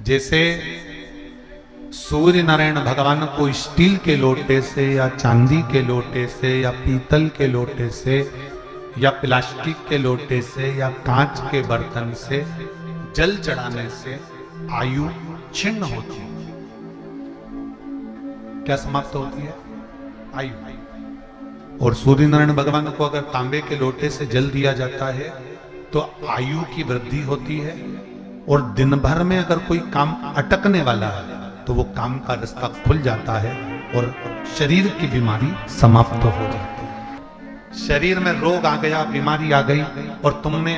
जैसे सूर्य नारायण भगवान को स्टील के लोटे से या चांदी के लोटे से या पीतल के लोटे से या प्लास्टिक के लोटे से या कांच के बर्तन से जल चढ़ाने से आयु छिन्न होती है। क्या समाप्त होती है? आयु। और सूर्य नारायण भगवान को अगर तांबे के लोटे से जल दिया जाता है तो आयु की वृद्धि होती है, और दिन भर में अगर कोई काम अटकने वाला है तो वो काम का रास्ता खुल जाता है और शरीर की बीमारी समाप्त हो जाती है। शरीर में रोग आ गया, बीमारी आ गई, और तुमने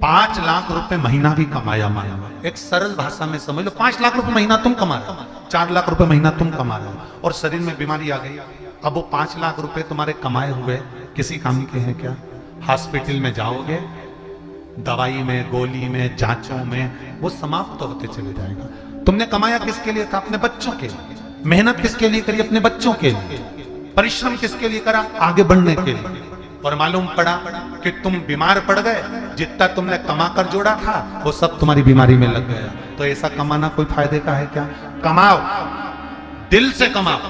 5 लाख रुपए महीना भी कमाया, माना एक सरल भाषा में समझ लो, 5 लाख रुपए महीना तुम कमा रहे हो, 4 लाख रुपए महीना तुम कमा रहे हो, और शरीर में बीमारी आ गई। अब वो 5 लाख रुपए तुम्हारे कमाए हुए किसी काम के हैं क्या? हॉस्पिटल में जाओगे, दवाई में, गोली में, जांचों में वो समाप्त होते चले जाएगा। तुमने कमाया किसके लिए था? अपने बच्चों के लिए। मेहनत किसके लिए करी? अपने बच्चों के लिए। परिश्रम किसके लिए करा? आगे बढ़ने के लिए। और मालूम पड़ा कि तुम बीमार पड़ गए, जितना तुमने कमा कर जोड़ा था वो सब तुम्हारी बीमारी में लग गया। तो ऐसा कमाना कोई फायदे का है क्या? कमाओ, दिल से कमाओ,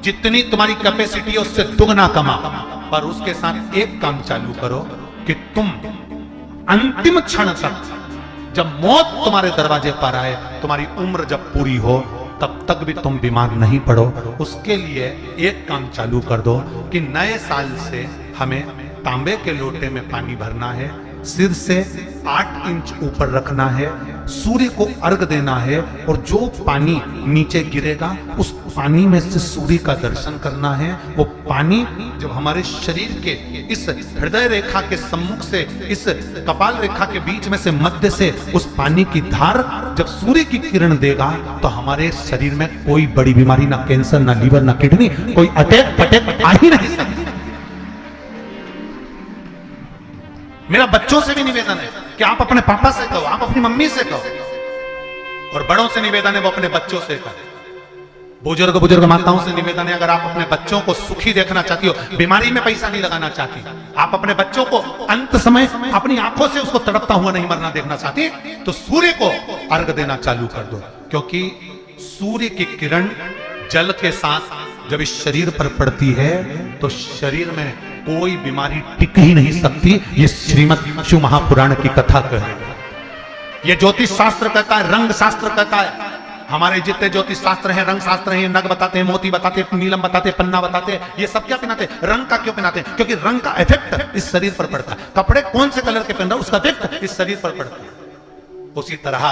जितनी तुम्हारी कैपेसिटी है उससे दुगना कमाओ, पर उसके साथ एक काम चालू करो कि तुम अंतिम क्षण तक, जब मौत तुम्हारे दरवाजे पर आए, तुम्हारी उम्र जब पूरी हो, तब तक भी तुम बीमार नहीं पड़ो। उसके लिए एक काम चालू कर दो कि नए साल से हमें तांबे के लोटे में पानी भरना है, सिर से 8 इंच ऊपर रखना है, सूर्य को अर्घ देना है, और जो पानी नीचे गिरेगा उस पानी में से सूर्य का दर्शन करना है। वो पानी जब हमारे शरीर के इस हृदय रेखा के सम्मुख से, इस कपाल रेखा के बीच में से, मध्य से उस पानी की धार जब सूर्य की किरण देगा तो हमारे शरीर में कोई बड़ी बीमारी, ना कैंसर, ना लीवर, ना किडनी, कोई अटैक पटैक आ ही नहीं सकती। मेरा बच्चों से भी निवेदन है कि आप अपने पापा से कहो, आप अपनी मम्मी से कहो, और बड़ों से निवेदन है वो अपने बच्चों से करें। बुजुर्ग माताओं से निवेदन है, अगर आप अपने बच्चों को सुखी देखना चाहती हो, बीमारी में पैसा नहीं लगाना चाहती, आप अपने बच्चों को अंत समय अपनी आंखों से उसको तड़पता हुआ नहीं मरना देखना चाहती, तो सूर्य को अर्घ देना चालू कर दो। क्योंकि सूर्य की किरण जल के साथ जब इस शरीर पर पड़ती है तो शरीर में कोई बीमारी टिक ही नहीं सकती। ये श्रीमद् शिव महापुराण की कथा कहे, ये ज्योतिष शास्त्र कहता है, रंग शास्त्र कहता है। हमारे जितने ज्योतिष शास्त्र हैं, रंग शास्त्र हैं, नग बताते हैं, मोती बताते हैं, नीलम बताते हैं, पन्ना बताते हैं, ये सब क्या पहनाते हैं? रंग का क्यों पहनाते हैं? क्योंकि रंग का इफेक्ट इस शरीर पर पड़ता है। कपड़े कौन से कलर के पहन रहा है उसका इफेक्ट इस शरीर पर पड़ता है। उसी तरह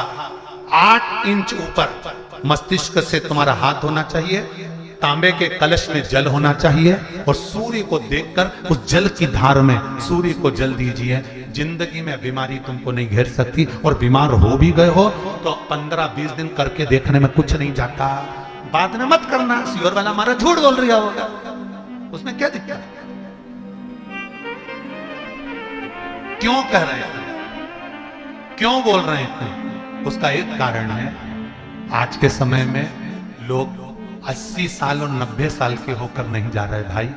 8 इंच ऊपर मस्तिष्क से तुम्हारा हाथ होना चाहिए, तांबे के कलश में जल होना चाहिए, और सूर्य को देखकर उस जल की धार में सूर्य को जल दीजिए। जिंदगी में बीमारी तुमको नहीं घेर सकती, और बीमार हो भी गए हो तो 15-20 दिन करके देखने में कुछ नहीं जाता। बाद में मत करना, श्योर वाला हमारा झूठ बोल रहा होगा, उसमें क्या दिक्कत? क्यों कह रहे हैं, क्यों बोल रहे हैं? उसका एक कारण है, आज के समय में लोग 80 साल और 90 साल के होकर नहीं जा रहे भाई।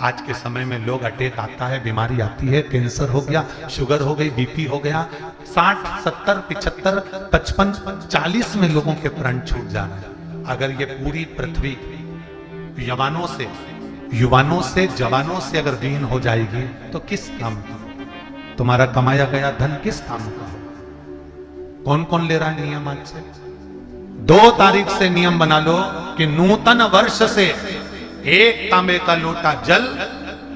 आज के समय में लोग अटैक आता है, बीमारी आती है, कैंसर हो गया, शुगर हो गई, बीपी हो गया, 60, 70, 75, 55, 40 में लोगों के प्राण छूट जा रहे हैं। अगर ये पूरी पृथ्वी युवानों से जवानों से अगर विहीन हो जाएगी तो किस काम का? तुम्हारा कमाया गया धन किस काम का? कौन कौन ले रहा है नियम? आज से 2 तारीख से नियम बना लो कि नूतन वर्ष से 1 तांबे का लोटा जल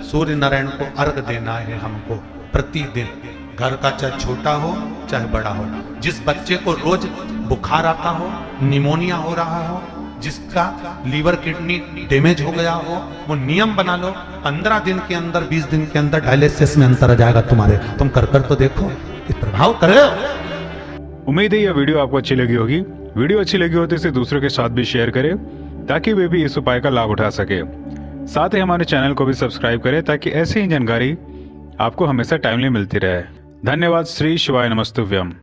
सूर्य नारायण को अर्घ देना है हमको प्रतिदिन। घर का चाहे छोटा हो चाहे बड़ा हो, जिस बच्चे को रोज बुखार आता हो, निमोनिया हो रहा हो, जिसका लीवर किडनी डैमेज हो गया हो, वो नियम बना लो, 15 दिन के अंदर, 20 दिन के अंदर डायलिसिस में अंतर आ जाएगा तुम्हारे। तुम कर तो देखो, इस प्रभाव करे। उम्मीद है यह वीडियो आपको अच्छी लगी होगी। वीडियो अच्छी लगी हो तो इसे दूसरों के साथ भी शेयर करें ताकि वे भी इस उपाय का लाभ उठा सके। साथ ही हमारे चैनल को भी सब्सक्राइब करें ताकि ऐसी ही जानकारी आपको हमेशा टाइमली मिलती रहे। धन्यवाद। श्री शिवाय नमस्तुभ्यम।